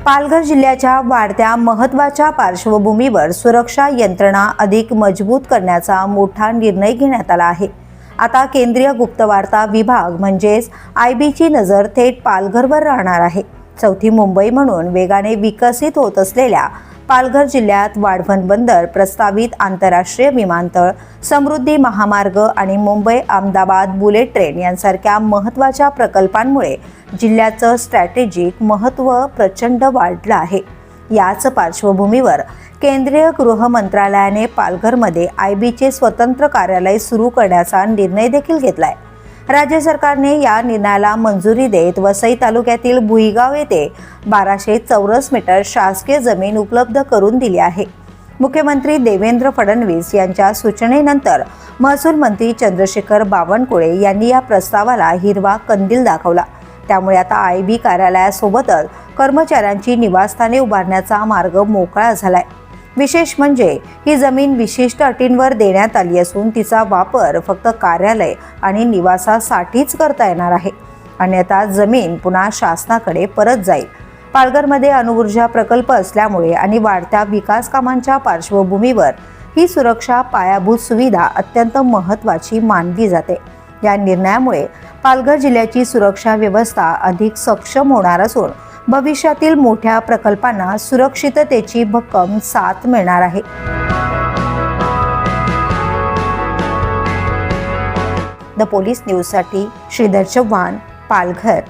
पालघर जिल्ह्याच्या वाढत्या महत्त्वाच्या पार्श्वभूमीवर सुरक्षा यंत्रणा अधिक मजबूत करण्याचा मोठा निर्णय घेण्यात आला आहे। आता केंद्रीय गुप्तवार्ता विभाग म्हणजेच IBची नजर थेट पालघरवर राहणार आहे। चौथी मुंबई म्हणून वेगाने विकसित होत असलेल्या पालघर जिल्ह्यात वाढवण बंदर, प्रस्तावित आंतरराष्ट्रीय विमानतळ, समृद्धी महामार्ग आणि मुंबई अहमदाबाद बुलेट ट्रेन यांसारख्या महत्त्वाच्या प्रकल्पांमुळे जिल्ह्याचं स्ट्रॅटेजिक महत्त्व प्रचंड वाढलं आहे। याच पार्श्वभूमीवर केंद्रीय गृह मंत्रालयाने पालघरमध्ये IBचे स्वतंत्र कार्यालय सुरू करण्याचा निर्णय देखील घेतलाय। राज्य सरकारने या निर्णयाला मंजुरी देत वसई तालुक्यातील भुईगाव येथे 1200 चौरस मीटर शासकीय जमीन उपलब्ध करून दिली आहे। मुख्यमंत्री देवेंद्र फडणवीस यांच्या सूचनेनंतर महसूल मंत्री चंद्रशेखर बावनकुळे यांनी या प्रस्तावाला हिरवा कंदील दाखवला। त्यामुळे आता IB कार्यालयासोबतच कर्मचाऱ्यांची निवासस्थाने उभारण्याचा मार्ग मोकळा झालाय। विशेष म्हणजे ही जमीन विशिष्ट अटींवर देण्यात आली असून तिचा वापर फक्त कार्यालय आणि निवासासाठीच करता येणार आहे। अन्यथा जमीन पुन्हा शासनाकडे परत जाईल। पालघरमध्ये अणुऊर्जा प्रकल्प असल्यामुळे आणि वाढत्या विकास कामांच्या पार्श्वभूमीवर ही सुरक्षा पायाभूत सुविधा अत्यंत महत्त्वाची मानली जाते। या निर्णयामुळे पालघर जिल्ह्याची सुरक्षा व्यवस्था अधिक सक्षम होणार असून भविष्यातील मोठ्या प्रकल्पांना सुरक्षिततेची भक्कम साथ मिळणार आहे। द पोलीस न्यूजसाठी श्रीधर चव्हाण, पालघर।